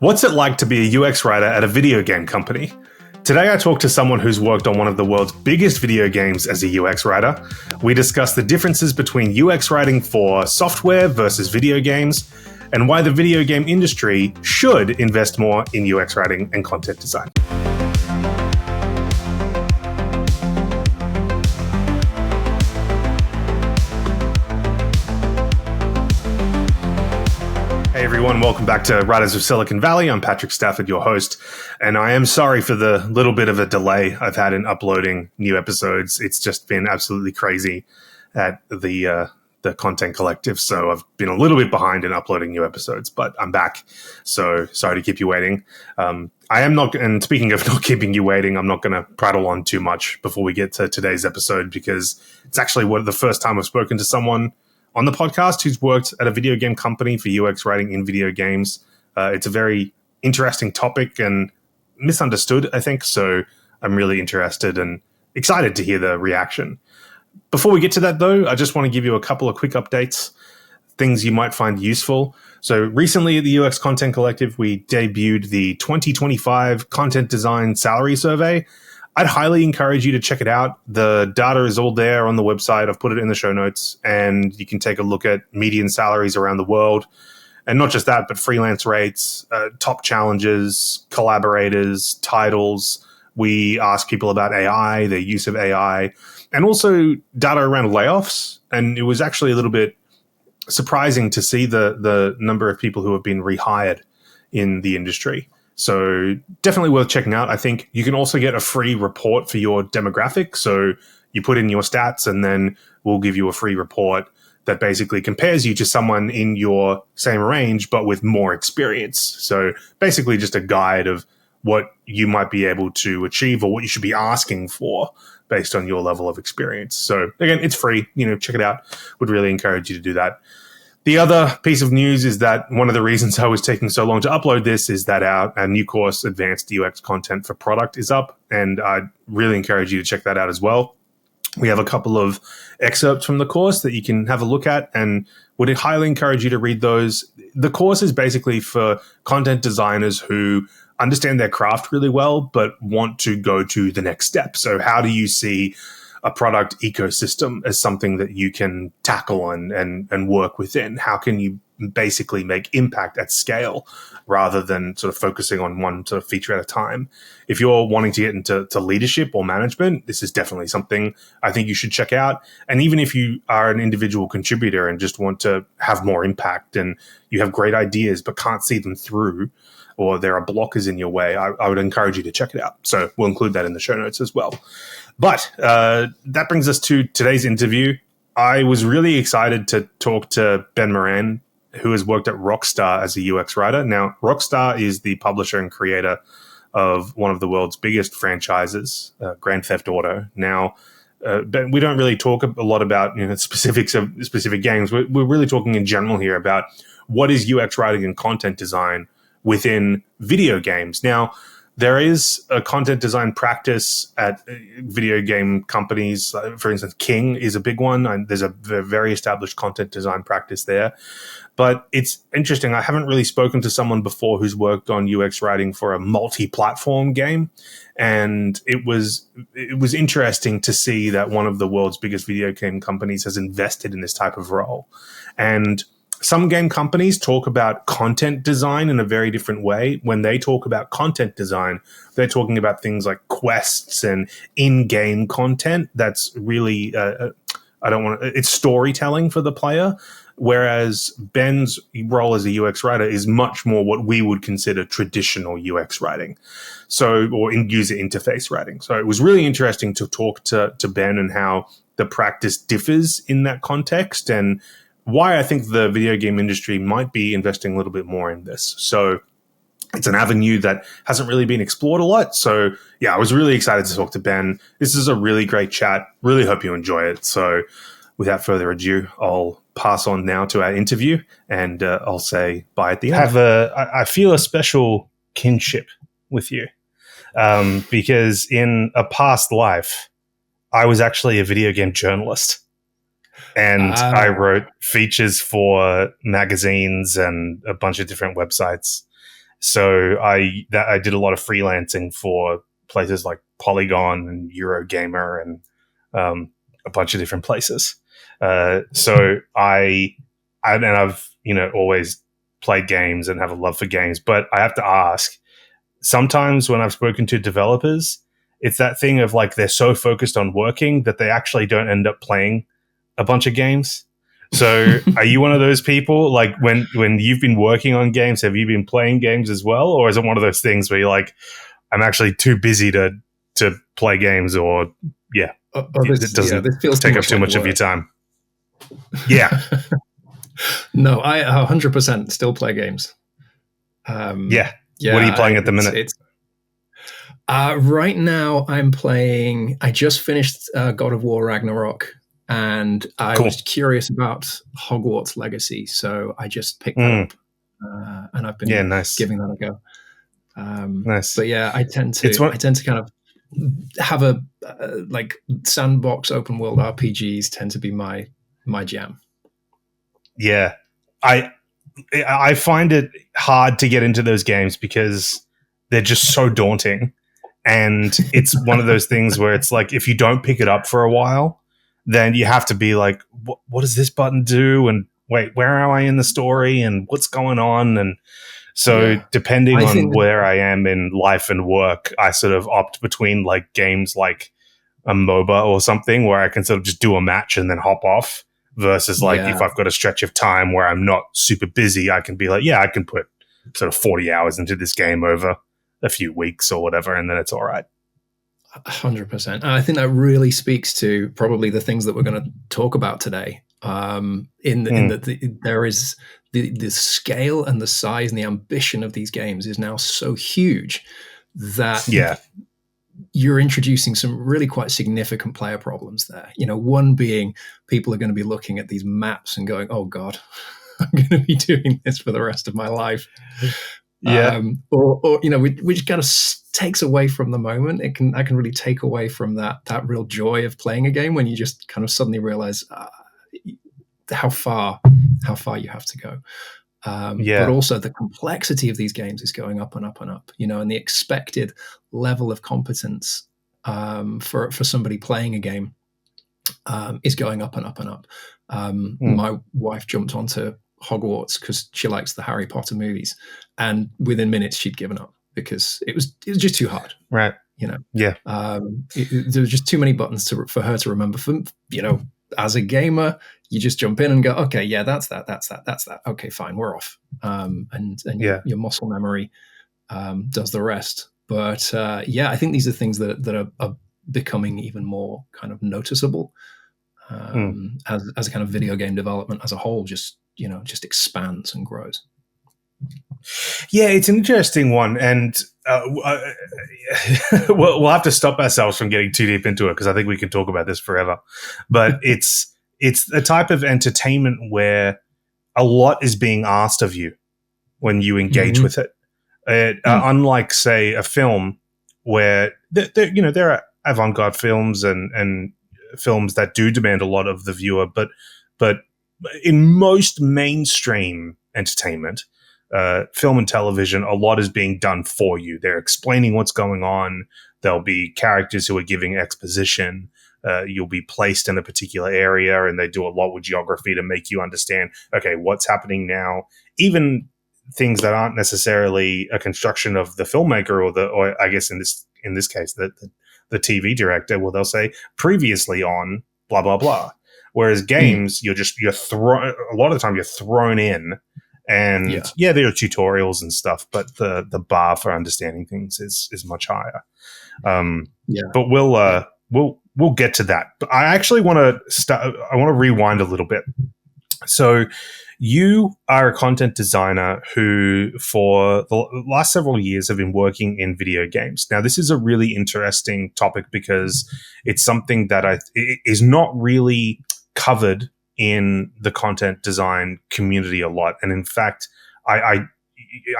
What's it like to be a UX writer at a video game company? Today I talked to someone who's worked on one of the world's biggest video games as a UX writer. We discuss the differences between UX writing for software versus video games, and why the video game industry should invest more in UX writing and content design. Hey everyone, welcome back to Writers of Silicon Valley. I'm Patrick Stafford, your host, and I am sorry for the little bit of a delay I've had in uploading new episodes. It's just been absolutely crazy at the Content Collective, so I've been a little bit behind in uploading new episodes, but I'm back, so sorry to keep you waiting. I am not, and speaking of not keeping you waiting, I'm not going to prattle on too much before we get to today's episode, because it's actually the first time I've spoken to someone on the podcast who's worked at a video game company for UX writing in video games. It's a very interesting topic and misunderstood, I think, so I'm really interested and excited to hear the reaction. Before we get to that, though, I just want to give you a couple of quick updates, things you might find useful. So recently at the UX Content Collective, we debuted the 2025 Content Design Salary Survey. I'd highly encourage you to check it out. The data is all there on the website. I've put it in the show notes, and you can take a look at median salaries around the world. And not just that, but freelance rates, top challenges, collaborators, titles. We ask people about AI, their use of AI, and also data around layoffs. And it was actually a little bit surprising to see the number of people who have been rehired in the industry. So definitely worth checking out. I think you can also get a free report for your demographic. So you put in your stats, and then we'll give you a free report that basically compares you to someone in your same range, but with more experience. So basically just a guide of what you might be able to achieve or what you should be asking for based on your level of experience. So again, it's free. Check it out. Would really encourage you to do that. The other piece of news is that one of the reasons I was taking so long to upload this is that our new course, Advanced UX Content for Product, is up, and I really encourage you to check that out as well. We have a couple of excerpts from the course that you can have a look at, and would highly encourage you to read those. The course is basically for content designers who understand their craft really well, but want to go to the next step. So how do you see a product ecosystem as something that you can tackle and work within? How can you basically make impact at scale rather than sort of focusing on one sort of feature at a time? If you're wanting to get into leadership or management, this is definitely something I think you should check out. And even if you are an individual contributor and just want to have more impact and you have great ideas but can't see them through, or there are blockers in your way, I would encourage you to check it out. So we'll include that in the show notes as well. But that brings us to today's interview. I was really excited to talk to Ben Moran, who has worked at Rockstar as a UX writer. Now, Rockstar is the publisher and creator of one of the world's biggest franchises, Grand Theft Auto. Now, Ben, we don't really talk a lot about specifics of specific games. We're really talking in general here about what is UX writing and content design within video games. Now, there is a content design practice at video game companies. For instance, King is a big one. And there's a very established content design practice there. But it's interesting. I haven't really spoken to someone before who's worked on UX writing for a multi-platform game. And it was interesting to see that one of the world's biggest video game companies has invested in this type of role. And some game companies talk about content design in a very different way. When they talk about content design, they're talking about things like quests and in-game content. That's really, it's storytelling for the player. Whereas Ben's role as a UX writer is much more what we would consider traditional UX writing. Or in user interface writing. So it was really interesting to talk to Ben and how the practice differs in that context, and why I think the video game industry might be investing a little bit more in this. So it's an avenue that hasn't really been explored a lot. So yeah, I was really excited to talk to Ben. This is a really great chat. Really hope you enjoy it. So without further ado, I'll pass on now to our interview, and I'll say bye at the end. I feel a special kinship with you because in a past life, I was actually a video game journalist. And I wrote features for magazines and a bunch of different websites. So I did a lot of freelancing for places like Polygon and Eurogamer and a bunch of different places. So I've always played games and have a love for games, but I have to ask. Sometimes when I've spoken to developers, it's that thing of like they're so focused on working that they actually don't end up playing a bunch of games. So are you one of those people? Like when you've been working on games, have you been playing games as well? Or is it one of those things where you're like, I'm actually too busy to play games, or it doesn't this feels take up too much of your time? Yeah. No, I 100% still play games. Yeah. What are you playing at the minute? Right now, I'm playing. I just finished God of War Ragnarok, and I was curious about Hogwarts Legacy, so I just picked that up, and I've been giving that a go. Nice. But yeah, I tend to kind of have a like sandbox open world RPGs tend to be my jam. Yeah, I find it hard to get into those games because they're just so daunting. And it's one of those things where it's like, if you don't pick it up for a while, then you have to be like, what does this button do? And wait, where am I in the story? And what's going on? And so depending on where I am in life and work, I sort of opt between like games like a MOBA or something where I can sort of just do a match and then hop off, versus like if I've got a stretch of time where I'm not super busy, I can be like, I can put sort of 40 hours into this game over a few weeks or whatever, and then it's all right. 100%. And I think that really speaks to probably the things that we're going to talk about today. In that there is the scale and the size and the ambition of these games is now so huge that you're introducing some really quite significant player problems there. One being people are going to be looking at these maps and going, oh God, I'm going to be doing this for the rest of my life. Which kind of takes away from the moment. I can really take away from that real joy of playing a game when you just kind of suddenly realize how far you have to go. But also the complexity of these games is going up and up and up, and the expected level of competence for somebody playing a game is going up and up and up. My wife jumped onto Hogwarts because she likes the Harry Potter movies, and within minutes she'd given up because it was just too hard. Right. There were just too many buttons for her to remember. As a gamer, you just jump in and go, okay, that's that. Okay, fine, we're off. And your muscle memory does the rest. But I think these are things that are becoming even more kind of noticeable as a kind of video game development as a whole just expands and grows. Yeah, it's an interesting one, and we'll have to stop ourselves from getting too deep into it because I think we can talk about this forever. But it's a type of entertainment where a lot is being asked of you when you engage with it. Unlike, say, a film where there are avant-garde films and films that do demand a lot of the viewer, but in most mainstream entertainment, film and television, a lot is being done for you. They're explaining what's going on. There'll be characters who are giving exposition. You'll be placed in a particular area, and they do a lot with geography to make you understand, okay, what's happening now. Even things that aren't necessarily a construction of the filmmaker or I guess in this case, the TV director, well, they'll say previously on blah, blah, blah. Whereas games, you're thrown, a lot of the time you're thrown in, and there are tutorials and stuff, but the bar for understanding things is much higher. But we'll get to that. But I actually want to rewind a little bit. So you are a content designer who, for the last several years, have been working in video games. Now, this is a really interesting topic because it's something that is not really covered in the content design community a lot. And in fact, I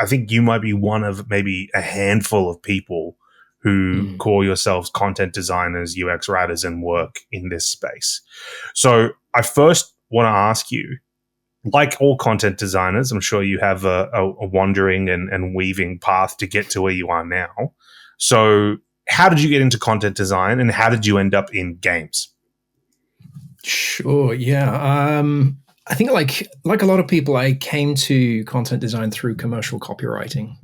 think you might be one of maybe a handful of people who call yourselves content designers, UX writers, and work in this space. So I first want to ask you, like all content designers, I'm sure you have a wandering and weaving path to get to where you are now. So how did you get into content design, and how did you end up in games? Sure. Yeah. I think like a lot of people, I came to content design through commercial copywriting.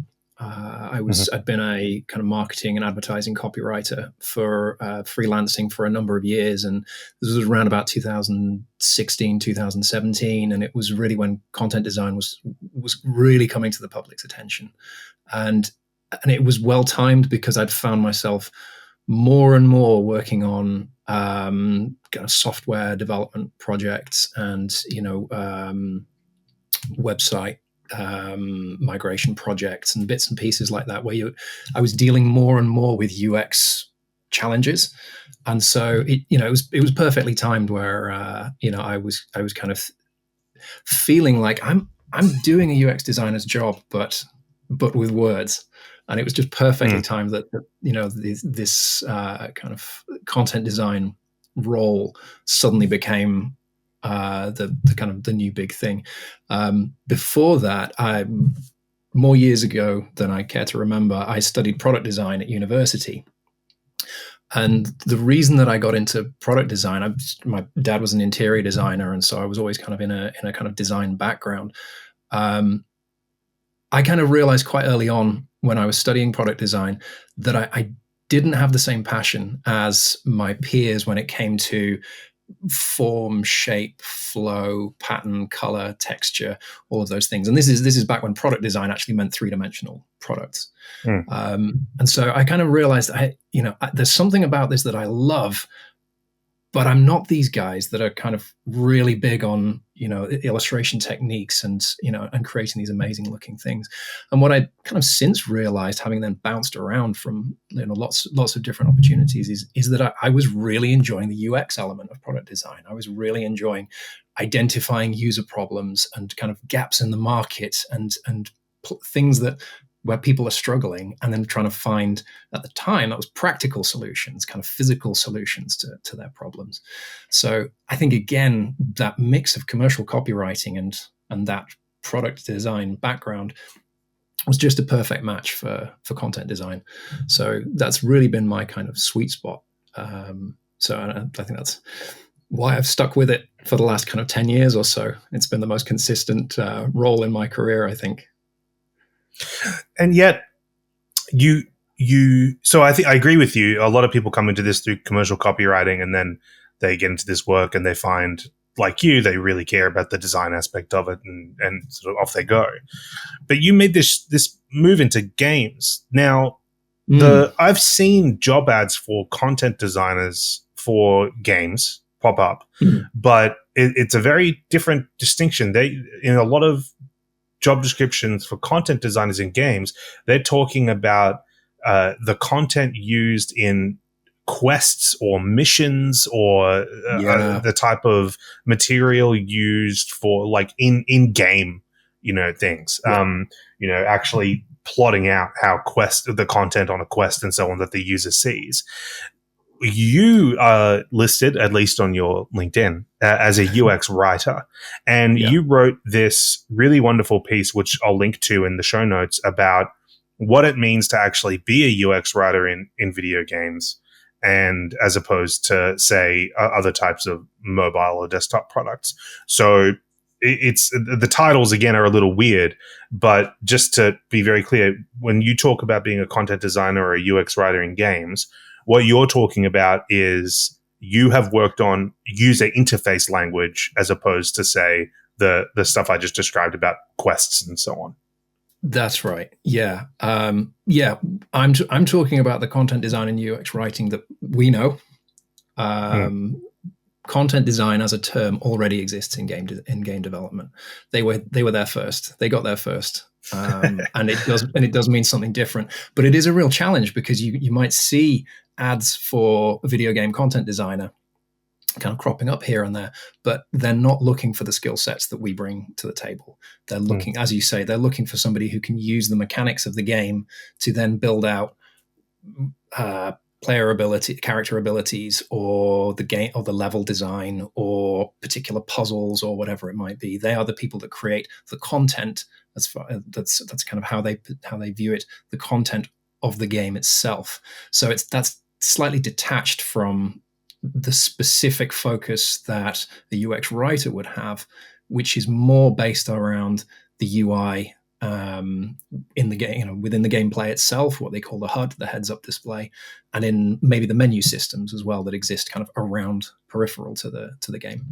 I'd been a kind of marketing and advertising copywriter for freelancing for a number of years, and this was around about 2016, 2017, and it was really when content design was really coming to the public's attention, and it was well timed because I'd found myself more and more working on kind of software development projects and website migration projects and bits and pieces like that, where I was dealing more and more with UX challenges, and so it was perfectly timed where I was kind of feeling like I'm doing a UX designer's job, but with words. And it was just perfectly timed that this kind of content design role suddenly became the kind of the new big thing. Before that, more years ago than I care to remember, I studied product design at university. And the reason that I got into product design, my dad was an interior designer, and so I was always kind of in a kind of design background. I kind of realized quite early on when I was studying product design that I didn't have the same passion as my peers when it came to form, shape, flow, pattern, color, texture, all of those things. And this is back when product design actually meant three-dimensional products. And so I kind of realized there's something about this that I love, but I'm not these guys that are kind of really big on, illustration techniques and creating these amazing looking things. And what I kind of since realized, having then bounced around from lots of different opportunities, is that I was really enjoying the UX element of product design. I was really enjoying identifying user problems and kind of gaps in the market and things where people are struggling, and then trying to find, at the time, that was practical solutions, kind of physical solutions to their problems. So I think, again, that mix of commercial copywriting and that product design background was just a perfect match for content design. So that's really been my kind of sweet spot. So I think that's why I've stuck with it for the last kind of 10 years or so. It's been the most consistent role in my career, I think. And yet so I think I agree with you. A lot of people come into this through commercial copywriting, and then they get into this work and they find, like you, they really care about the design aspect of it, and sort of off they go. But you made this move into games. Now, I've seen job ads for content designers for games pop up, but it's a very different distinction. In a lot of job descriptions for content designers in games, they're talking about the content used in quests or missions, or the type of material used for, like, in game, things. Actually plotting out how the content on a quest and so on that the user sees. You are listed, at least on your LinkedIn, as a UX writer, and you wrote this really wonderful piece, which I'll link to in the show notes, about what it means to actually be a UX writer in video games, and as opposed to, say, other types of mobile or desktop products. So it's the titles, again, are a little weird, but just to be very clear, when you talk about being a content designer or a UX writer in games, what you're talking about is you have worked on user interface language, as opposed to, say, the stuff I just described about quests and so on. That's right. Yeah. I'm talking about the content design and UX writing that we know. Content design as a term already exists in game development. They were there first. They got there first. And it does mean something different, but it is a real challenge, because you might see ads for a video game content designer kind of cropping up here and there, but they're not looking for the skill sets that we bring to the table. They're looking, as you say, they're looking for somebody who can use the mechanics of the game to then build out character abilities, or the game, or the level design, or particular puzzles, or whatever it might be. They are the people that create the content. That's kind of how they view it. The content of the game itself. So that's slightly detached from the specific focus that the UX writer would have, which is more based around the UI in the game, within the gameplay itself, what they call the HUD, the heads-up display, and in maybe the menu systems as well that exist kind of around peripheral to the game.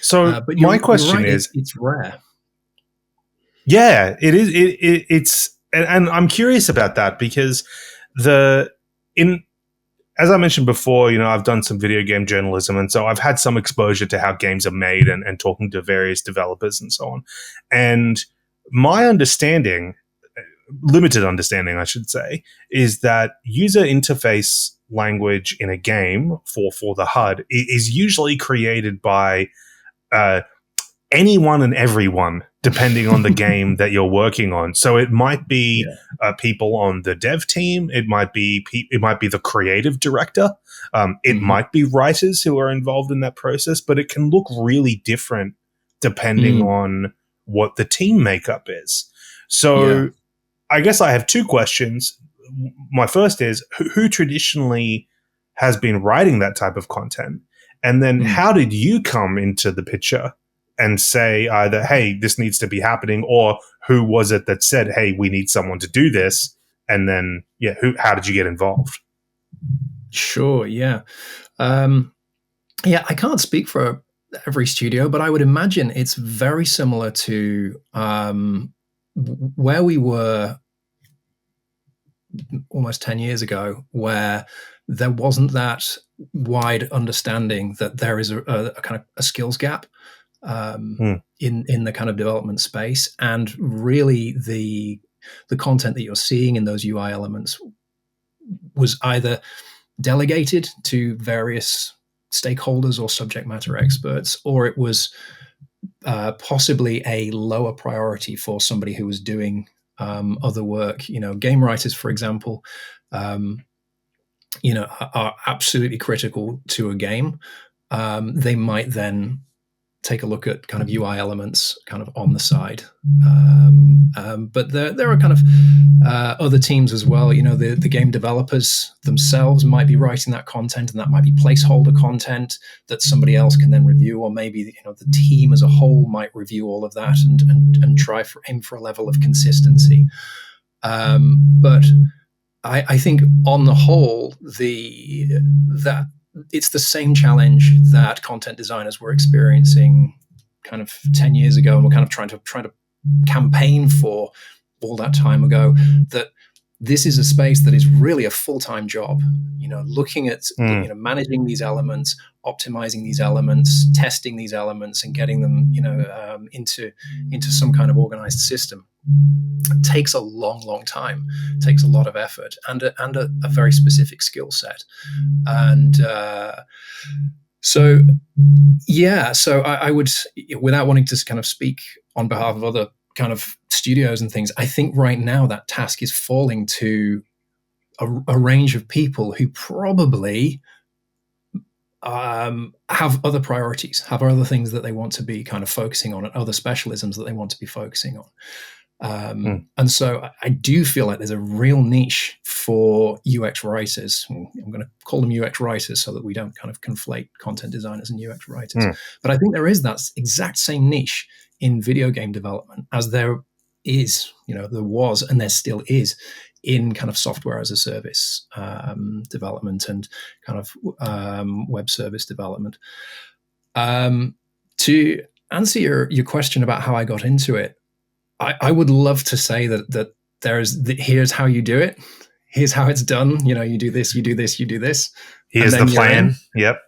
So my question is, it's rare. Yeah, it is. It's and I'm curious about that because as I mentioned before, I've done some video game journalism, and so I've had some exposure to how games are made and talking to various developers and so on. And my understanding, limited understanding, I should say, is that user interface language in a game for the HUD is usually created by anyone and everyone, depending on the game that you're working on. So it might be people on the dev team. It might be the creative director. It might be writers who are involved in that process, but it can look really different depending on what the team makeup is. So I guess I have two questions. My first is, who traditionally has been writing that type of content? And then how did you come into the picture and say either, hey, this needs to be happening, or who was it that said, hey, we need someone to do this? And then, how did you get involved? Sure, yeah. I can't speak for every studio, but I would imagine it's very similar to where we were almost 10 years ago, where there wasn't that wide understanding that there is a kind of a skills gap in the kind of development space, and really the content that you're seeing in those UI elements was either delegated to various stakeholders or subject matter experts, or it was possibly a lower priority for somebody who was doing other work. Game writers, for example, are absolutely critical to a game. They might then take a look at kind of UI elements kind of on the side. But there are kind of other teams as well. The game developers themselves might be writing that content, and that might be placeholder content that somebody else can then review, or maybe the team as a whole might review all of that and try aim for a level of consistency. But I think on the whole, that it's the same challenge that content designers were experiencing kind of 10 years ago, and we're kind of trying to campaign for all that time ago, that this is a space that is really a full-time job, looking at managing these elements, optimizing these elements, testing these elements, and getting them into some kind of organized system. It takes a long time. It takes a lot of effort and a very specific skill set. And so I would, without wanting to kind of speak on behalf of other kind of studios and things, I think right now that task is falling to a range of people who probably have other priorities, have other things that they want to be kind of focusing on, and other specialisms that they want to be focusing on. And so I do feel like there's a real niche for UX writers. I'm going to call them UX writers so that we don't kind of conflate content designers and UX writers. But I think there is that exact same niche in video game development as there is, there was, and there still is in kind of software as a service development and kind of web service development. To answer your question about how I got into it, I would love to say that here's how you do it. Here's how it's done. You do this, you do this, you do this. Here's the plan. Yep.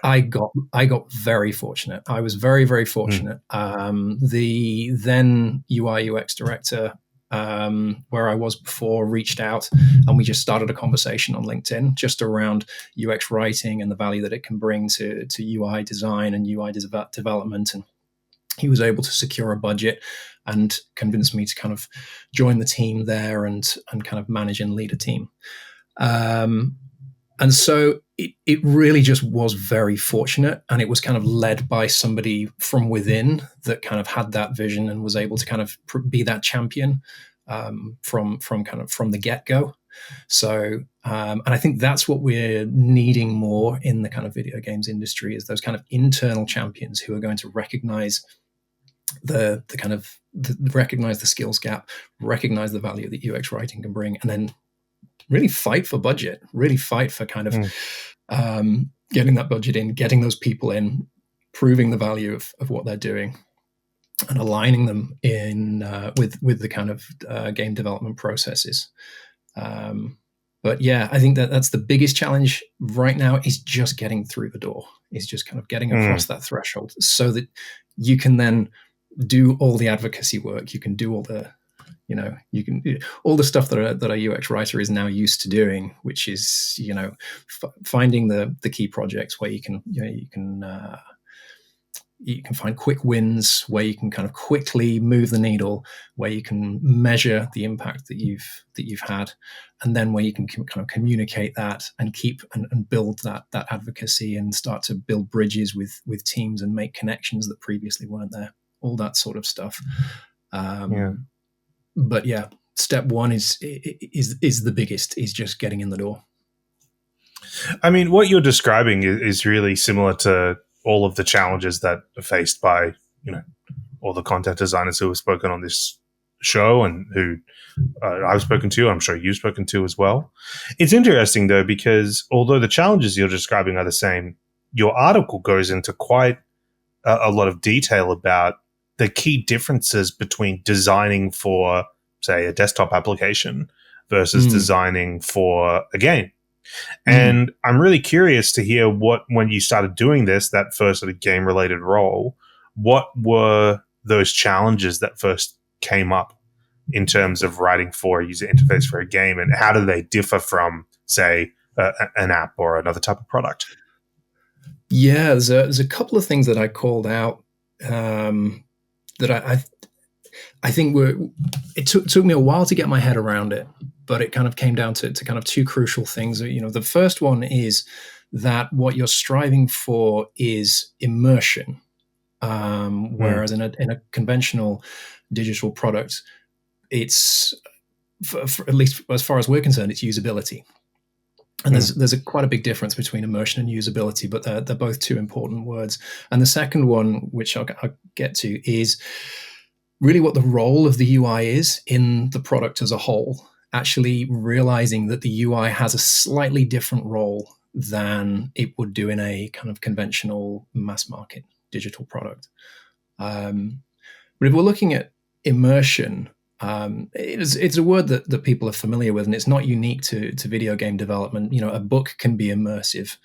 I got very fortunate. I was very, very fortunate. The then UI UX director, where I was before, reached out, and we just started a conversation on LinkedIn just around UX writing and the value that it can bring to UI design and UI development. And he was able to secure a budget and convince me to kind of join the team there and kind of manage and lead a team. And so it really just was very fortunate, and it was kind of led by somebody from within that kind of had that vision and was able to kind of be that champion from the get-go. So, and I think that's what we're needing more in the kind of video games industry, is those kind of internal champions who are going to recognize recognize the skills gap, recognize the value that UX writing can bring, and then really fight for budget, really fight for kind of getting that budget in, getting those people in, proving the value of what they're doing, and aligning them in with the kind of game development processes. But yeah, I think that's the biggest challenge right now, is just getting through the door, is just kind of getting across that threshold, so that you can then do all the advocacy work. You can do all the, all the stuff that a UX writer is now used to doing, which is, finding the key projects where you can find quick wins, where you can kind of quickly move the needle, where you can measure the impact that you've had, and then where you can kind of communicate that and keep and build that advocacy, and start to build bridges with teams and make connections that previously weren't there. All that sort of stuff. But yeah, step one is the biggest, is just getting in the door. I mean, what you're describing is really similar to all of the challenges that are faced by, all the content designers who have spoken on this show, and who I've spoken to, I'm sure you've spoken to as well. It's interesting, though, because although the challenges you're describing are the same, your article goes into quite a lot of detail about the key differences between designing for, say, a desktop application versus designing for a game. And I'm really curious to hear when you started doing this, that first sort of game-related role, what were those challenges that first came up in terms of writing for a user interface for a game, and how do they differ from, say, an app or another type of product? Yeah, there's a couple of things that I called out that I think it took me a while to get my head around it, but it kind of came down to kind of two crucial things. The first one is that what you're striving for is immersion, whereas in a conventional digital product, it's for at least as far as we're concerned, it's usability. And there's quite a big difference between immersion and usability, but they're both two important words. And the second one, which I'll get to, is really what the role of the UI is in the product as a whole. Actually realizing that the UI has a slightly different role than it would do in a kind of conventional mass market digital product. But if we're looking at immersion, it's a word that people are familiar with, and it's not unique to video game development. A book can be immersive,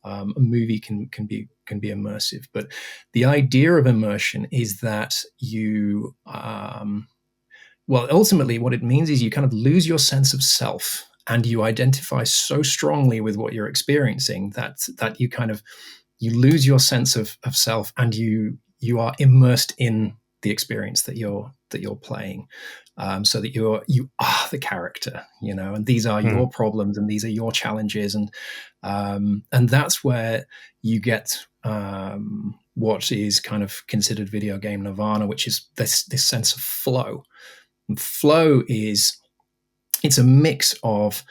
a movie can be immersive, but the idea of immersion is that you, ultimately what it means is you kind of lose your sense of self, and you identify so strongly with what you're experiencing that you lose your sense of self, and you are immersed in the experience that you're playing, so that you are the character, and these are your problems, and these are your challenges, and that's where you get what is kind of considered video game nirvana, which is this sense of flow. And flow it's a mix of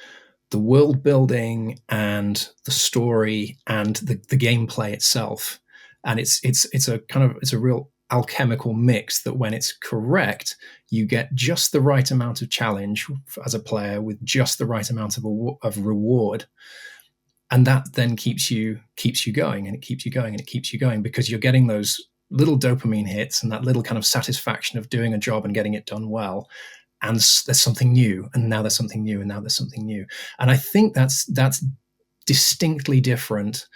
the world building and the story and the gameplay itself, and it's a real alchemical mix that, when it's correct, you get just the right amount of challenge as a player with just the right amount of reward, and that then keeps you going, and it keeps you going, and it keeps you going, because you're getting those little dopamine hits and that little kind of satisfaction of doing a job and getting it done well, and there's something new, and now there's something new, and now there's something new. And I think that's distinctly different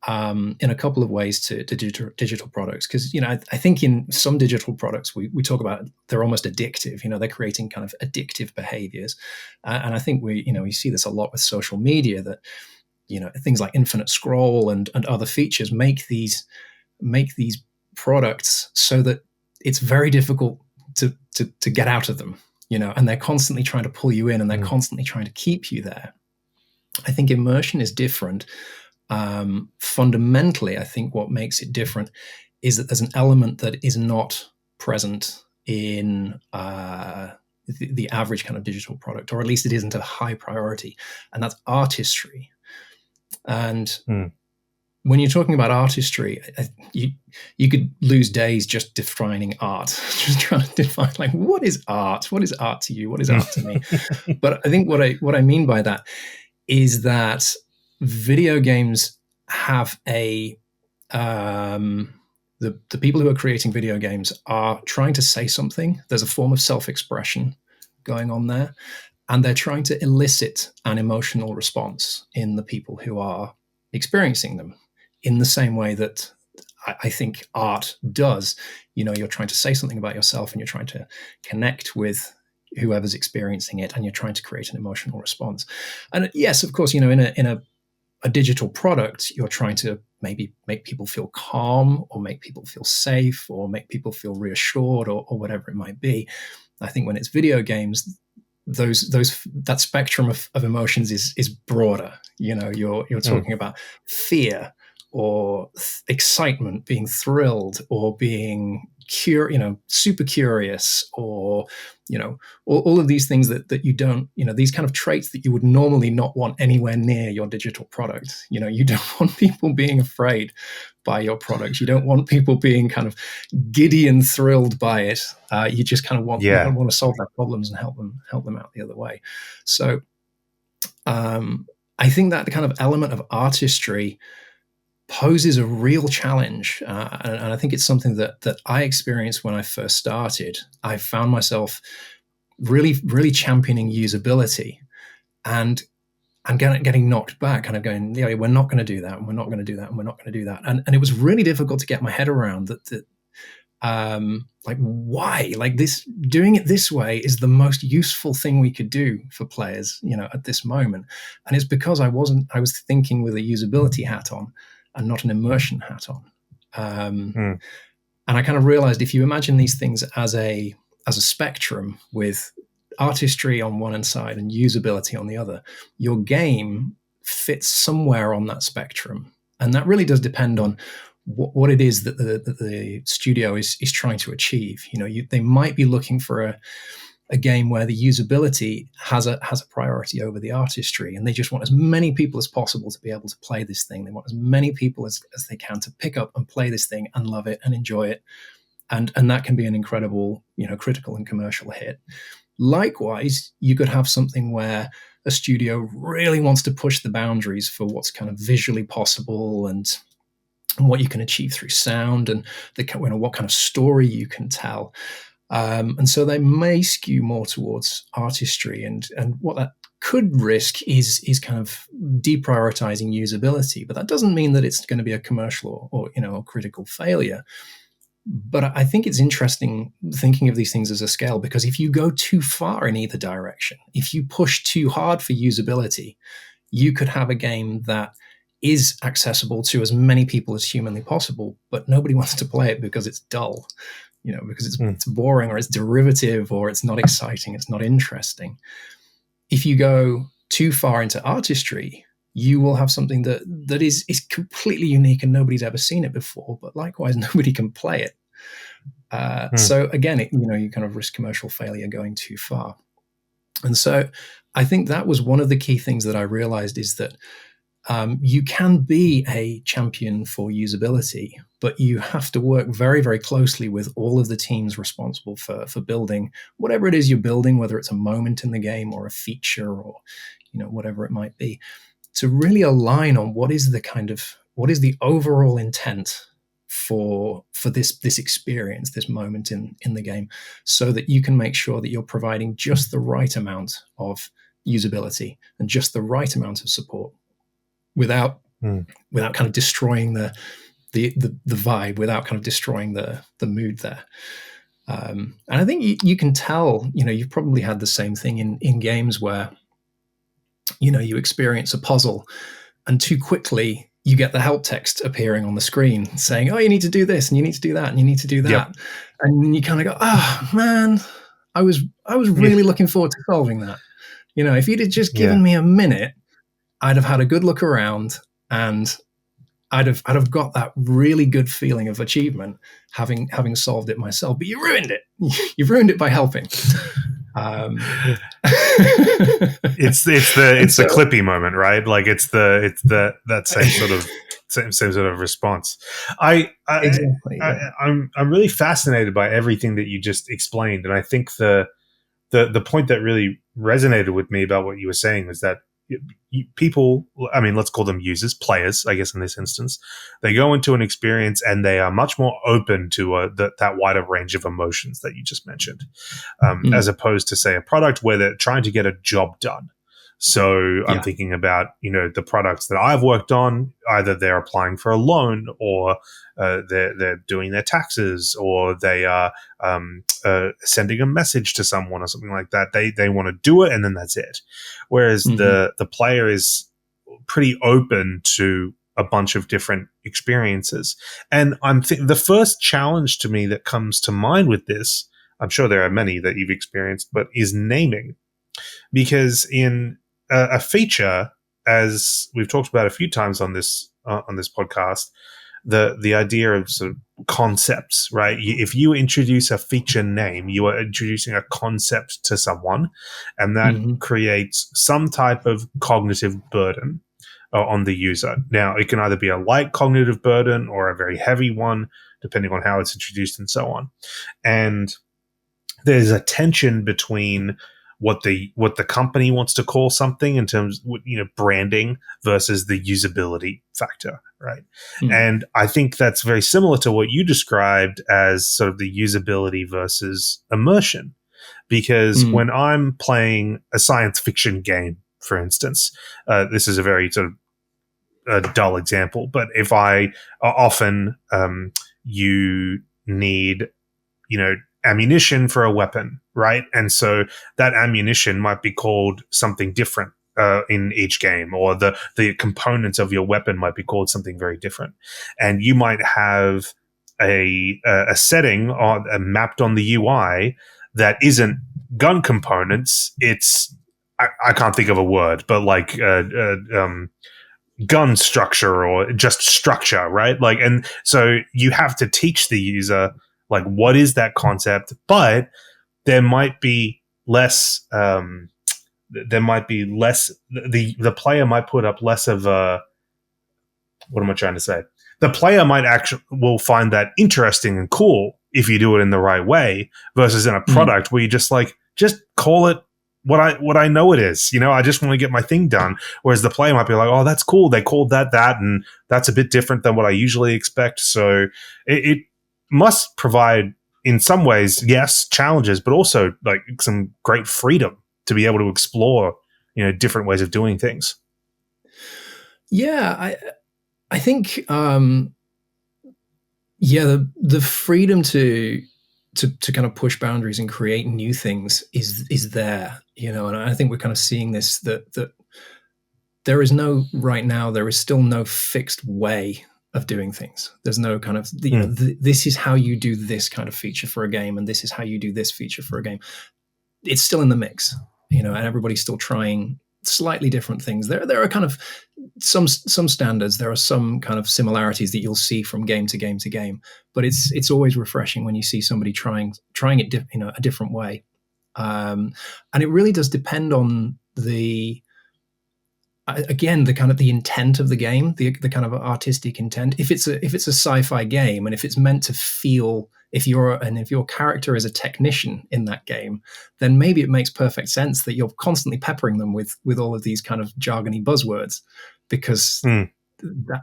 in a couple of ways to digital products, because I think in some digital products we talk about they're almost addictive. They're creating kind of addictive behaviors, and I think we see this a lot with social media, that things like infinite scroll and other features make these products so that it's very difficult to get out of them, and they're constantly trying to pull you in, and they're constantly trying to keep you there. I think immersion is different. Fundamentally, I think what makes it different is that there's an element that is not present in the average kind of digital product, or at least it isn't a high priority, and that's artistry. And when you're talking about artistry, you could lose days just defining art, just trying to define, like, what is art? What is art to you? What is art to me? But I think what I mean by that is that video games have the people who are creating video games are trying to say something. There's a form of self-expression going on there, and they're trying to elicit an emotional response in the people who are experiencing them, in the same way that I think art does. You're trying to say something about yourself, and you're trying to connect with whoever's experiencing it, and you're trying to create an emotional response. And yes, of course, in a digital product, you're trying to maybe make people feel calm, or make people feel safe, or make people feel reassured, or whatever it might be. I think when it's video games, that spectrum of emotions is broader. You're talking about fear, or excitement, being thrilled, or being super curious, or all of these things that you don't, these kind of traits that you would normally not want anywhere near your digital product. You don't want people being afraid by your product. You don't want people being kind of giddy and thrilled by it. You just kind of want to solve their problems and help them out the other way. So I think that the kind of element of artistry poses a real challenge, and I think it's something that I experienced when I first started. I found myself really, really championing usability, and getting knocked back, kind of going, we're not going to do that, and we're not going to do that, and we're not going to do that, and it was really difficult to get my head around that. Like, why? Like, doing it this way is the most useful thing we could do for players, at this moment, and it's because I was thinking with a usability hat on, and not an immersion hat on. And I kind of realized, if you imagine these things as a spectrum, with artistry on one side and usability on the other, your game fits somewhere on that spectrum. And that really does depend on what it is that the studio is trying to achieve. They might be looking for a game where the usability has a priority over the artistry, and they just want as many people as possible to be able to play this thing. They want as many people as they can to pick up and play this thing and love it and enjoy it, and that can be an incredible, critical and commercial hit. Likewise, you could have something where a studio really wants to push the boundaries for what's kind of visually possible, and what you can achieve through sound, and what kind of story you can tell. And so they may skew more towards artistry, and what that could risk is kind of deprioritizing usability. But that doesn't mean that it's going to be a commercial or a critical failure. But I think it's interesting thinking of these things as a scale, because if you go too far in either direction, if you push too hard for usability, you could have a game that is accessible to as many people as humanly possible, but nobody wants to play it because it's dull, because it's boring, or it's derivative, or it's not exciting, it's not interesting. If you go too far into artistry, you will have something that is completely unique, and nobody's ever seen it before, but likewise, nobody can play it. So again, you kind of risk commercial failure going too far. And so I think that was one of the key things that I realized, is that you can be a champion for usability, but you have to work very, very closely with all of the teams responsible for building whatever it is you're building, whether it's a moment in the game or a feature, or whatever it might be, to really align on what is the overall intent for this experience, this moment in the game, so that you can make sure that you're providing just the right amount of usability and just the right amount of support, without kind of destroying the vibe, without kind of destroying the mood there. And I think you can tell, you've probably had the same thing in games where, you experience a puzzle, and too quickly you get the help text appearing on the screen saying, oh, you need to do this, and you need to do that, and you need to do that. Yep. And you kind of go, oh man, I was really looking forward to solving that. If you'd have just given me a minute, I'd have had a good look around, and I'd have got that really good feeling of achievement having solved it myself. But you ruined it. You've ruined it by helping. It's the Clippy moment, right? Like it's that same sort of response. Exactly. I'm really fascinated by everything that you just explained, and I think the point that really resonated with me about what you were saying was that people, I mean, let's call them users, players, I guess in this instance, they go into an experience and they are much more open to that wider range of emotions that you just mentioned, as opposed to, say, a product where they're trying to get a job done. So I'm thinking about, the products that I've worked on, either they're applying for a loan, or they're doing their taxes, or they are sending a message to someone or something like that. They want to do it, and then that's it. Whereas the player is pretty open to a bunch of different experiences. And the first challenge to me that comes to mind with this, I'm sure there are many that you've experienced, but is naming. Because in a feature, as we've talked about a few times on this podcast, the idea of sort of concepts, right? If you introduce a feature name, you are introducing a concept to someone, and that creates some type of cognitive burden on the user. Now, it can either be a light cognitive burden or a very heavy one, depending on how it's introduced and so on. And there's a tension between what the company wants to call something in terms of, branding versus the usability factor, right? And I think that's very similar to what you described as sort of the usability versus immersion. Because when I'm playing a science fiction game, for instance, this is a very sort of a dull example, but if I often you need, ammunition for a weapon, right? And so that ammunition might be called something different in each game, or the components of your weapon might be called something very different. And you might have a setting mapped on the UI that isn't gun components. It's I can't think of a word, but like gun structure or just structure, right? Like, and so you have to teach the user, like, what is that concept? But there might be less. The player might put up less of a. What am I trying to say? The player will find that interesting and cool if you do it in the right way, versus in a product where you just call it what I know it is. I just want to get my thing done. Whereas the player might be like, oh, that's cool. They called that, and that's a bit different than what I usually expect. So it must provide, in some ways, yes, challenges, but also like some great freedom to be able to explore, different ways of doing things. Yeah, I think, the freedom to kind of push boundaries and create new things is there, and I think we're kind of seeing this, that there is still no fixed way of doing things. There's no kind of, this is how you do this kind of feature for a game, and this is how you do this feature for a game. It's still in the mix, and everybody's still trying slightly different things. There are kind of some standards. There are some kind of similarities that you'll see from game to game to game, but it's always refreshing when you see somebody trying it a different way. And it really does depend on the kind of the intent of the game, the kind of artistic intent. If it's a sci-fi game, and if it's meant to feel, if your character is a technician in that game, then maybe it makes perfect sense that you're constantly peppering them with all of these kind of jargony buzzwords, because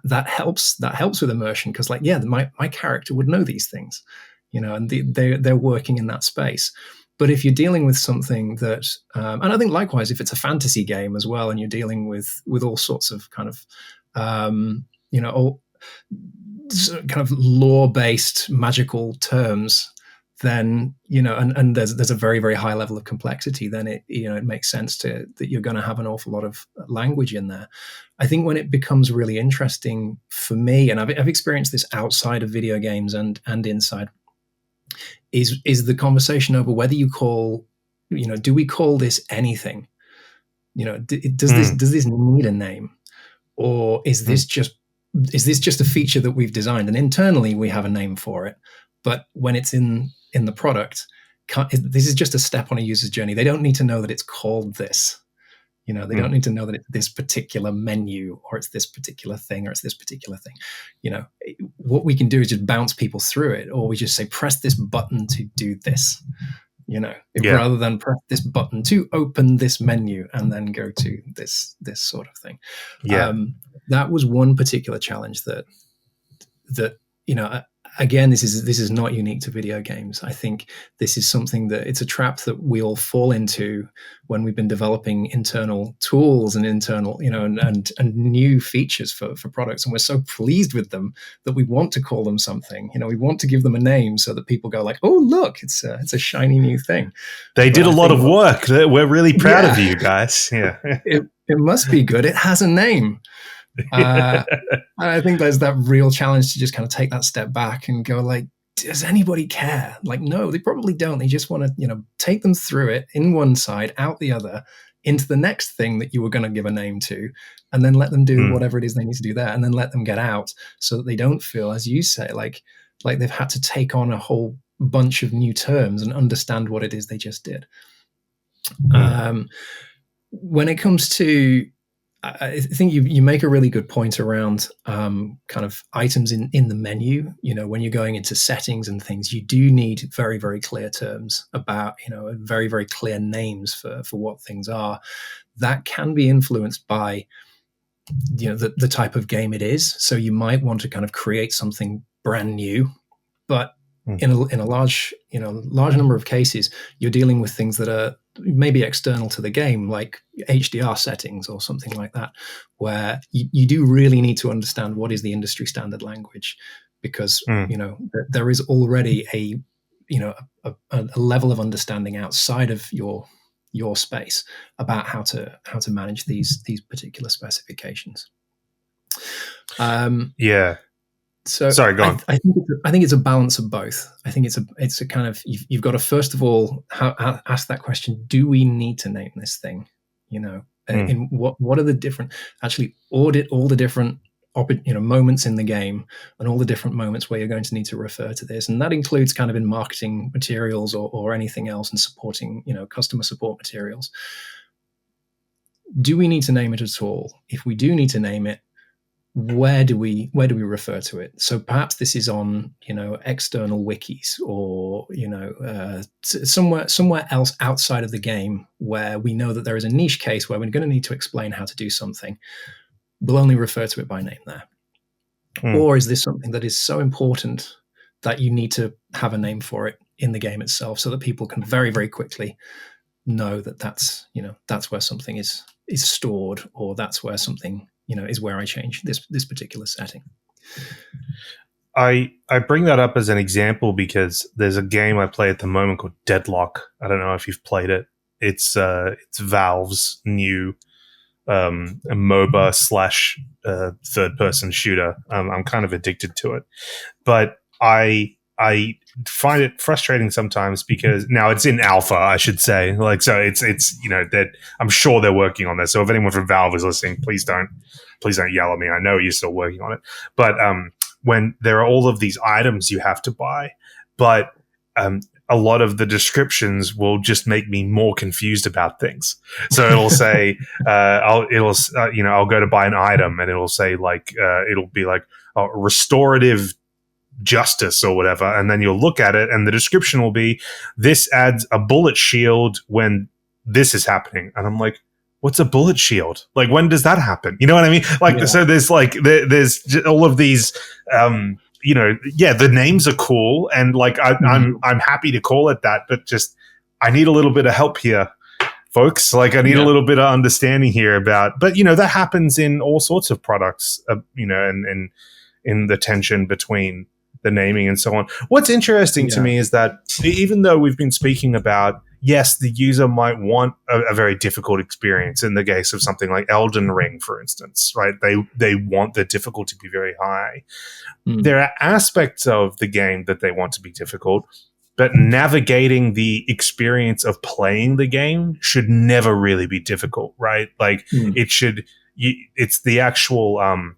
that helps with immersion. Because my character would know these things, and they're working in that space. But if you're dealing with something that, and I think likewise, if it's a fantasy game as well, and you're dealing with all sorts of kind of, all kind of lore-based magical terms, then and there's a very, very high level of complexity, then it makes sense that you're going to have an awful lot of language in there. I think when it becomes really interesting for me, and I've experienced this outside of video games and inside, is the conversation over whether you call, do we call this anything? Does this need a name, or is this just a feature that we've designed and internally we have a name for it, but when it's in the product, this is just a step on a user's journey. They don't need to know that it's called this. They don't need to know that it's this particular menu, or it's this particular thing, or it's this particular thing. What we can do is just bounce people through it, or we just say, press this button to do this. Rather than press this button to open this menu and then go to this sort of thing. That was one particular challenge that again, this is not unique to video games. I think this is something that it's a trap that we all fall into when we've been developing internal tools and internal, and new features for products. And we're so pleased with them that we want to call them something. We want to give them a name so that people go like, oh, look, it's a shiny new thing. They did a lot of work. We're really proud of you guys. Yeah. It must be good. It has a name. I think there's that real challenge to just kind of take that step back and go like, does anybody care? Like, no, they probably don't. They just want to, take them through it in one side, out the other, into the next thing that you were going to give a name to, and then let them do whatever it is they need to do there, and then let them get out so that they don't feel, as you say, like they've had to take on a whole bunch of new terms and understand what it is they just did. When it comes to, I think you make a really good point around kind of items in the menu. When you're going into settings and things, you do need very, very clear terms about, very, very clear names for what things are. That can be influenced by, the type of game it is. So you might want to kind of create something brand new, but in a large number of cases, you're dealing with things that are maybe external to the game, like HDR settings or something like that, where you do really need to understand what is the industry standard language, because there is already a level of understanding outside of your space about how to manage these particular specifications. So sorry, go on. I think it's a balance of both. I think it's a kind of, you've got to first of all ask that question: do we need to name this thing? In what are the different? Actually, audit all the different moments in the game and all the different moments where you're going to need to refer to this, and that includes kind of in marketing materials or anything else, and supporting customer support materials. Do we need to name it at all? If we do need to name it, where do we refer to it? So perhaps this is on external wikis, or somewhere else outside of the game where we know that there is a niche case where we're going to need to explain how to do something. We'll only refer to it by name there. Or is this something that is so important that you need to have a name for it in the game itself, so that people can very, very quickly know that that's where something is stored, or that's where something is where I change this particular setting. I bring that up as an example because there's a game I play at the moment called Deadlock. I don't know if you've played it. It's Valve's new MOBA / third-person shooter. I'm kind of addicted to it, but I find it frustrating sometimes because now it's in alpha, I should say. So it's that I'm sure they're working on this. So if anyone from Valve is listening, please don't yell at me. I know you're still working on it. But when there are all of these items you have to buy, but a lot of the descriptions will just make me more confused about things. So it'll say, I'll go to buy an item, and it'll say it'll be like restorative justice or whatever, and then you'll look at it and the description will be, this adds a bullet shield when this is happening, and I'm like, what's a bullet shield? Like, when does that happen? You know what I mean? So there's there's all of these the names are cool, and I'm happy to call it that, but just I need a little bit of help here, folks. I need a little bit of understanding here about, but that happens in all sorts of products, and in the tension between the naming and so on. What's interesting to me is that even though we've been speaking about, yes, the user might want a very difficult experience in the case of something like Elden Ring, for instance, right? They want the difficulty to be very high. There are aspects of the game that they want to be difficult, but navigating the experience of playing the game should never really be difficult, right? Like it should, it's the actual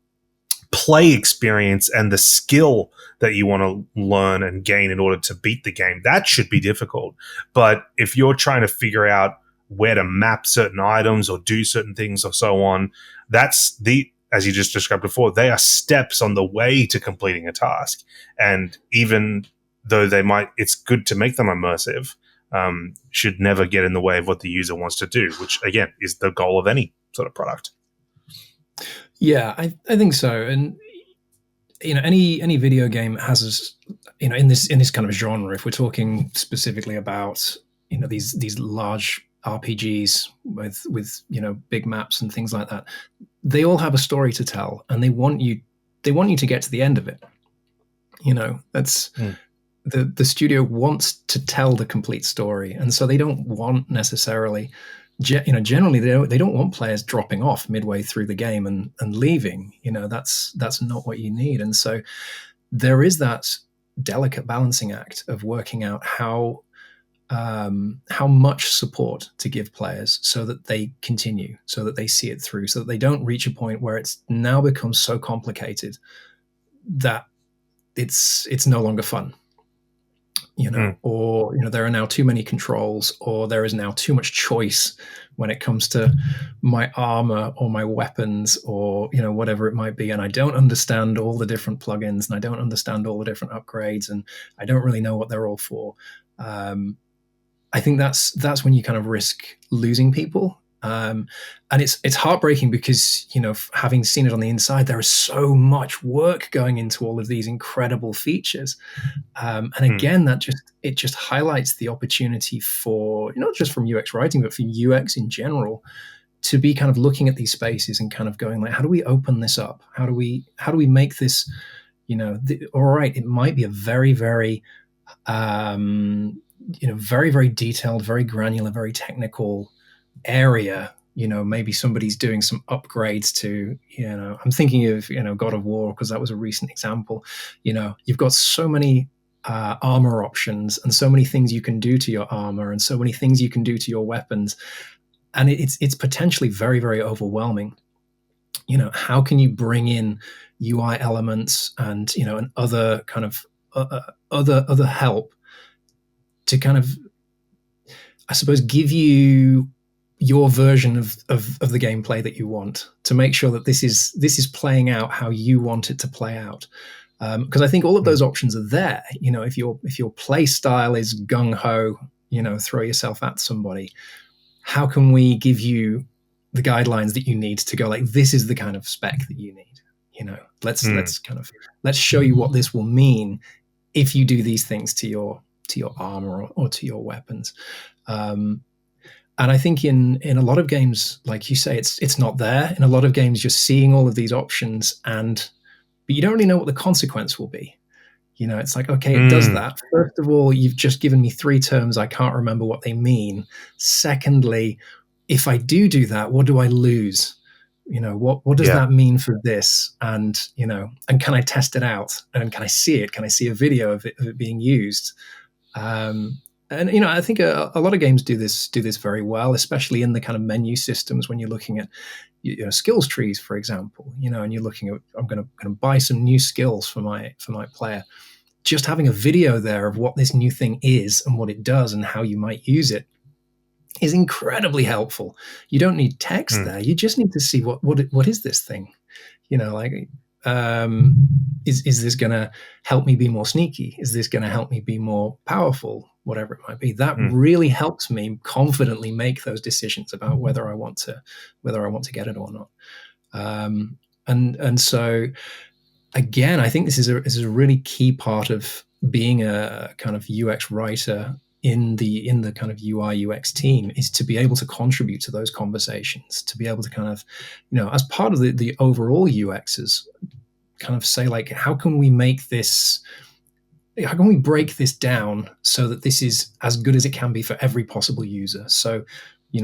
play experience and the skill that you want to learn and gain in order to beat the game. That should be difficult. But if you're trying to figure out where to map certain items or do certain things or so on, that's as you just described before, they are steps on the way to completing a task. And even though it's good to make them immersive, should never get in the way of what the user wants to do, which again is the goal of any sort of product. Yeah, I think so. And any video game has, in this kind of genre, if we're talking specifically about these large RPGs with big maps and things like that, they all have a story to tell, and they want you to get to the end of it. That's the studio wants to tell the complete story, and so they don't want necessarily, generally they don't want players dropping off midway through the game and leaving. That's not what you need. And so there is that delicate balancing act of working out how much support to give players so that they continue, so that they see it through, so that they don't reach a point where it's now becomes so complicated that it's no longer fun, or there are now too many controls, or there is now too much choice when it comes to my armor or my weapons, or whatever it might be, and I don't understand all the different plugins, and I don't understand all the different upgrades, and I don't really know what they're all for. I think that's when you kind of risk losing people. And it's heartbreaking because, having seen it on the inside, there is so much work going into all of these incredible features. And again, it just highlights the opportunity for, not just from UX writing, but for UX in general, to be kind of looking at these spaces and kind of going like, how do we open this up? How do we make this, all right, it might be a very, very, very, very detailed, very granular, very technical area. Maybe somebody's doing some upgrades to, I'm thinking of, God of War, because that was a recent example. You've got so many armor options and so many things you can do to your armor and so many things you can do to your weapons. And it's potentially very, very overwhelming. How can you bring in UI elements and, and other kind of other help to kind of, I suppose, give you your version of the gameplay that you want, to make sure that this is playing out how you want it to play out. Because I think all of those options are there. If your play style is gung ho, throw yourself at somebody, how can we give you the guidelines that you need to go like, this is the kind of spec that you need. Let's show you what this will mean if you do these things to your armor or to your weapons. And I think in a lot of games, like you say, it's not there. In a lot of games, you're seeing all of these options, but you don't really know what the consequence will be. It's like, okay, it does that. First of all, you've just given me 3 terms. I can't remember what they mean. Secondly, if I do that, what do I lose? What does that mean for this? And, and can I test it out? And can I see it? Can I see a video of it being used? And I think a lot of games do this very well, especially in the kind of menu systems when you're looking at skills trees, for example. And you're looking at, I'm going to buy some new skills for my player. Just having a video there of what this new thing is and what it does and how you might use it is incredibly helpful. You don't need text there. You just need to see what is this thing. Is this going to help me be more sneaky? Is this going to help me be more powerful? Whatever it might be, that really helps me confidently make those decisions about whether I want to get it or not. And so, again, I think this is a really key part of being a kind of UX writer in the kind of UI UX team, is to be able to contribute to those conversations, to be able to kind of, as part of the overall UXs, kind of say like, how can we break this down so that this is as good as it can be for every possible user? So,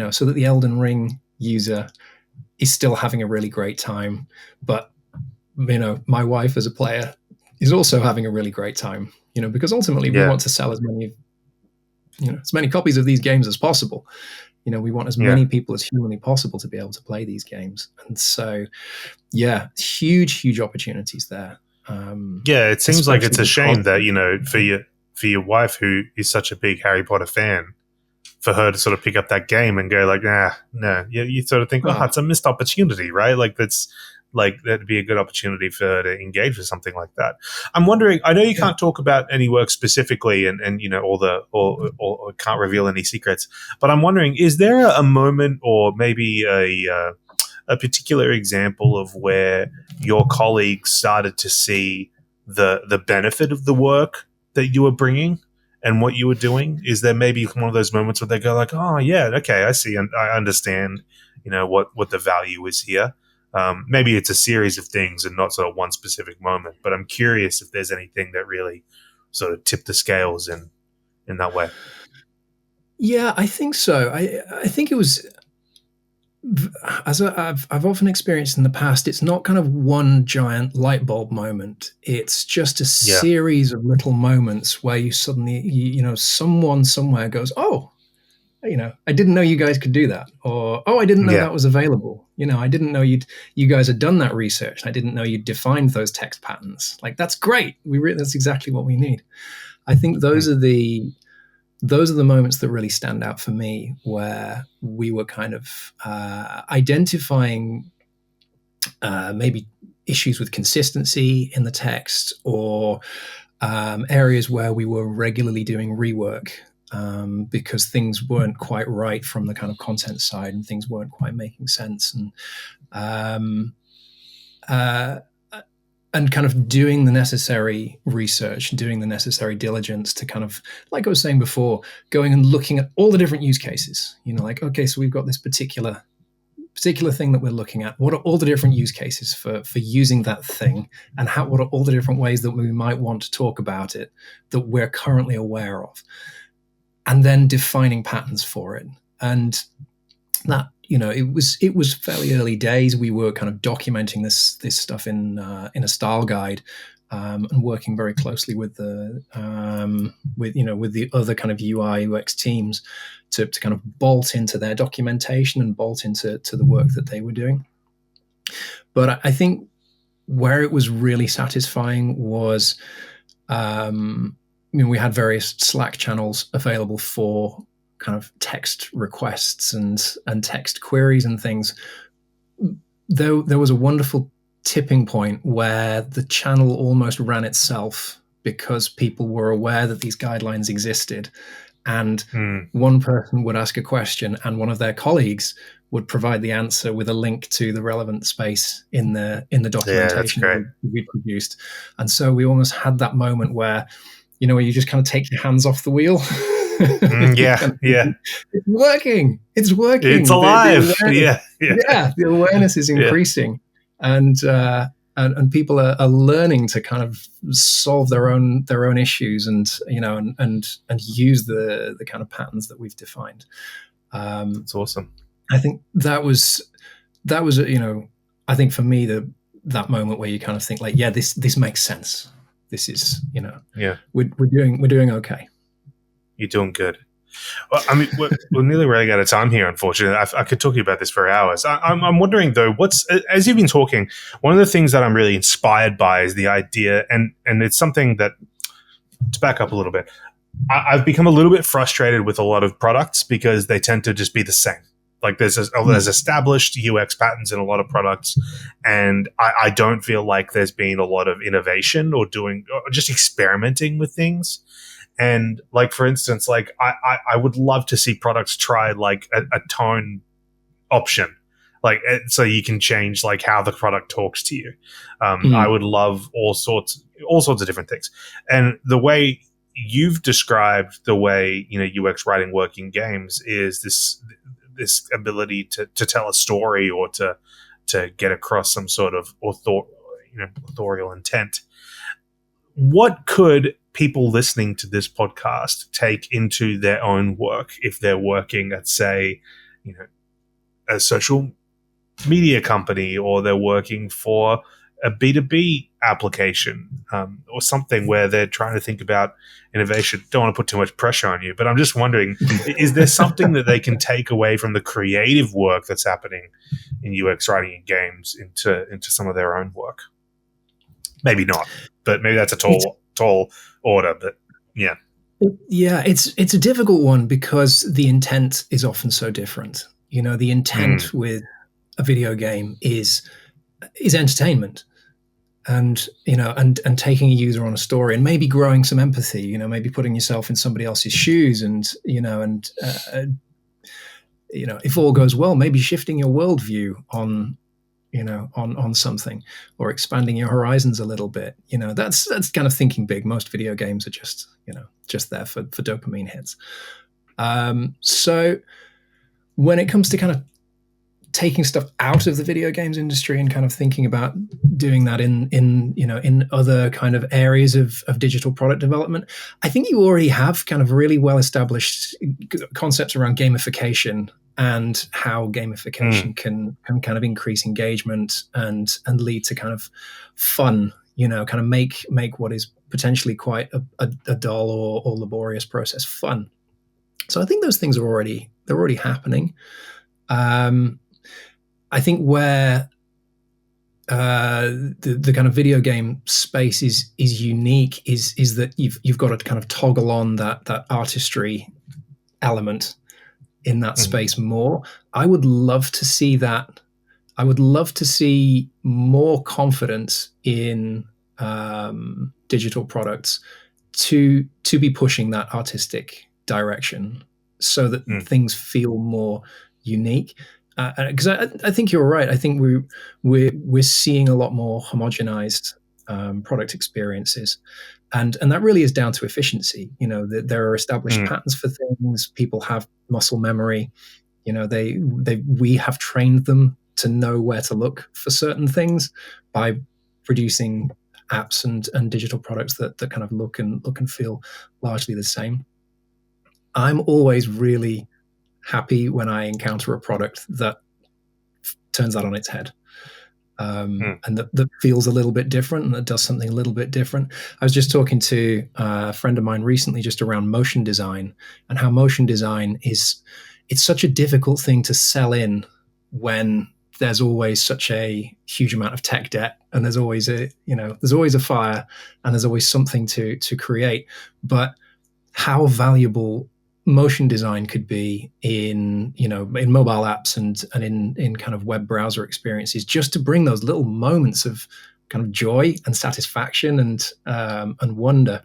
so that the Elden Ring user is still having a really great time, but, my wife as a player is also having a really great time. because ultimately we want to sell as many copies of these games as possible. We want as many people as humanly possible to be able to play these games. And so, huge opportunities there. It seems like it's a shame that, for your wife, who is such a big Harry Potter fan, for her to sort of pick up that game and go like, no. You sort of think, it's a missed opportunity, right? Like that'd be a good opportunity for her to engage with something like that. I'm wondering, I know you can't talk about any work specifically and or can't reveal any secrets, but I'm wondering, is there a moment or maybe a particular example of where your colleagues started to see the benefit of the work that you were bringing and what you were doing? Is there maybe one of those moments where they go like, oh yeah, okay, I see, and I understand, what the value is here? Maybe it's a series of things and not sort of one specific moment, but I'm curious if there's anything that really sort of tipped the scales in that way. Yeah, I think so. I think it was, as I've often experienced in the past, it's not kind of one giant light bulb moment. It's just a series of little moments where you suddenly, someone somewhere goes, oh, I didn't know you guys could do that, or I didn't know that was available. I didn't know you guys had done that research. I didn't know you'd defined those text patterns. Like, that's great. That's exactly what we need. I think those are the moments that really stand out for me, where we were kind of identifying maybe issues with consistency in the text, or areas where we were regularly doing rework because things weren't quite right from the kind of content side, and things weren't quite making sense, and kind of doing the necessary research, doing the necessary diligence to kind of, like I was saying before, going and looking at all the different use cases. Like, okay, so we've got this particular thing that we're looking at. What are all the different use cases for using that thing, and what are all the different ways that we might want to talk about it that we're currently aware of, and then defining patterns for it. And that, it was fairly early days. We were kind of documenting this stuff in a style guide, and working very closely with the other kind of UI UX teams to kind of bolt into their documentation and bolt into the work that they were doing. But I think where it was really satisfying was, we had various Slack channels available for kind of text requests and text queries and things. There was a wonderful tipping point where the channel almost ran itself, because people were aware that these guidelines existed, and one person would ask a question and one of their colleagues would provide the answer with a link to the relevant space in the documentation that we produced. And so we almost had that moment where, where you just kind of take your hands off the wheel. It's working. It's alive. The awareness is increasing, and people are learning to kind of solve their own issues, and use the kind of patterns that we've defined. That's awesome. I think that was I think for me that moment where you kind of think like, this makes sense. This is, we're doing okay. You're doing good. Well, I mean, we're nearly running out of time here, unfortunately. I could talk to you about this for hours. I'm wondering, though, as you've been talking, one of the things that I'm really inspired by is the idea, and it's something that, to back up a little bit, I've become a little bit frustrated with a lot of products because they tend to just be the same. Like there's established UX patterns in a lot of products, and I don't feel like there's been a lot of innovation or just experimenting with things. And like, for instance, like I would love to see products try like a tone option, like so you can change like how the product talks to you. I would love all sorts of different things. And the way you've described the way UX writing work in games is this ability to tell a story or to get across some sort of authorial intent. What could people listening to this podcast take into their own work if they're working at, say, a social media company, or they're working for a B2B application or something where they're trying to think about innovation. Don't want to put too much pressure on you, but I'm just wondering, is there something that they can take away from the creative work that's happening in UX writing in games into some of their own work? Maybe not, but maybe that's a tall order, but yeah. Yeah, it's a difficult one because the intent is often so different. The intent with a video game is entertainment, and and taking a user on a story and maybe growing some empathy. Maybe putting yourself in somebody else's shoes, and if all goes well, maybe shifting your worldview on something, or expanding your horizons a little bit. That's kind of thinking big. Most video games are just there for dopamine hits. So when it comes to kind of taking stuff out of the video games industry and kind of thinking about doing that in other kind of areas of digital product development, I think you already have kind of really well established concepts around gamification and how gamification can kind of increase engagement and lead to kind of fun, kind of make what is potentially quite a dull or laborious process fun. So I think those things are already happening. I think where the kind of video game space is unique is that you've got to kind of toggle on that artistry element in that space more. I would love to see that. I would love to see more confidence in digital products to be pushing that artistic direction, so that things feel more unique. Because I think you're right. I think we're seeing a lot more homogenized product experiences, and that really is down to efficiency. There are established patterns for things. People have muscle memory. We have trained them to know where to look for certain things by producing apps and digital products that kind of look and feel largely the same. I'm always really happy when I encounter a product that turns that on its head, and that feels a little bit different and that does something a little bit different. I was just talking to a friend of mine recently just around motion design, and how motion design it's such a difficult thing to sell in when there's always such a huge amount of tech debt, and there's always a fire, and there's always something to create. But how valuable motion design could be in mobile apps and in kind of web browser experiences, just to bring those little moments of kind of joy and satisfaction and wonder.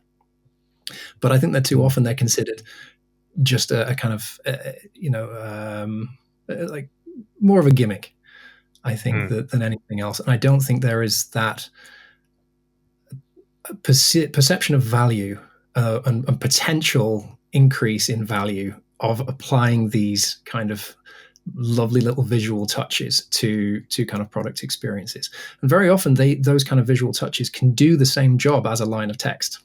But I think that too often they're considered just a kind of like more of a gimmick, I think, than anything else. And I don't think there is that perception of value and potential increase in value of applying these kind of lovely little visual touches to kind of product experiences. And very often those kind of visual touches can do the same job as a line of text.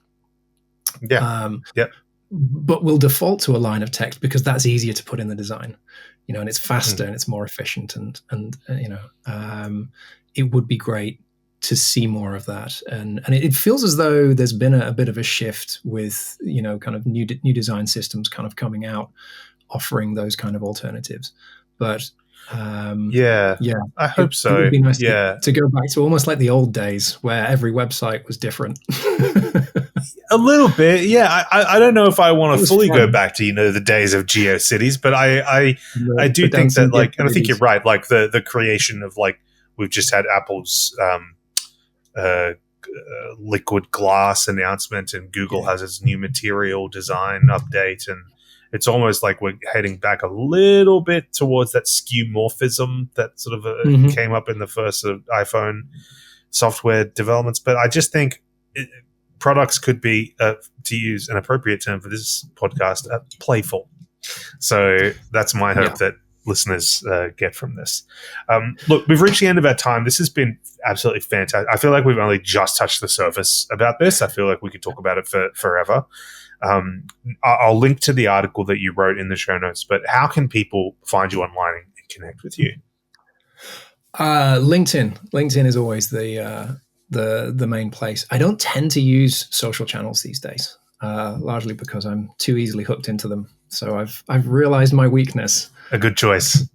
But we'll default to a line of text because that's easier to put in the design, and it's faster and it's more efficient, and it would be great to see more of that. And it feels as though there's been a bit of a shift with, kind of new design systems kind of coming out, offering those kind of alternatives. But I hope so. It would be nice to go back to almost like the old days where every website was different. A little bit, yeah. I don't know if I want to fully go back to the days of GeoCities, but I do think that, like, and I think you're right. Like the creation of, like, we've just had Apple's liquid glass announcement, and Google has its new material design update, and it's almost like we're heading back a little bit towards that skeuomorphism that sort of came up in the first sort of iPhone software developments. But I just think products could be, to use an appropriate term for this podcast, playful. So that's my hope that listeners get from this. Look, we've reached the end of our time. This has been absolutely fantastic. I feel like we've only just touched the surface about this. I feel like we could talk about it for forever. I'll link to the article that you wrote in the show notes, but how can people find you online and connect with you? LinkedIn is always the the main place. I don't tend to use social channels these days, largely because I'm too easily hooked into them. So I've realized my weakness. A good choice.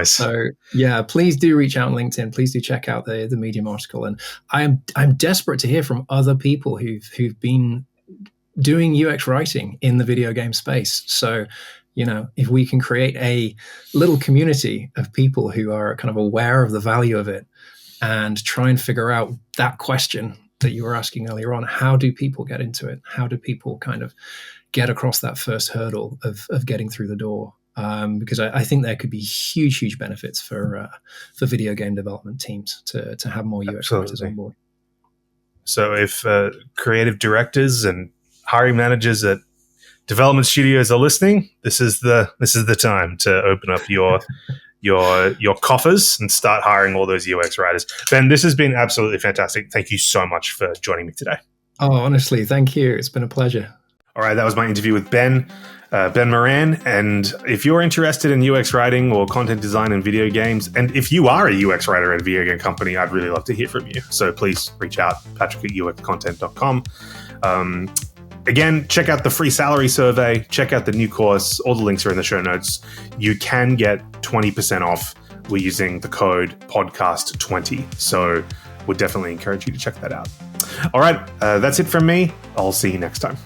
So yeah, please do reach out on LinkedIn. Please do check out the Medium article. And I'm desperate to hear from other people who've been doing UX writing in the video game space. So, if we can create a little community of people who are kind of aware of the value of it and try and figure out that question that you were asking earlier on, how do people get into it? How do people kind of get across that first hurdle of getting through the door? Because I think there could be huge benefits for video game development teams to have more UX writers on board. So if creative directors and hiring managers at development studios are listening, this is the time to open up your coffers and start hiring all those UX writers. Ben, this has been absolutely fantastic. Thank you so much for joining me today. Oh, honestly, thank you. It's been a pleasure. All right, that was my interview with Ben Moran. And if you're interested in UX writing or content design in video games, and if you are a UX writer at a video game company, I'd really love to hear from you. So please reach out, patrick@uxcontent.com. Again, check out the free salary survey, check out the new course. All the links are in the show notes. You can get 20% off. We're using the code podcast20. So would definitely encourage you to check that out. All right, that's it from me. I'll see you next time.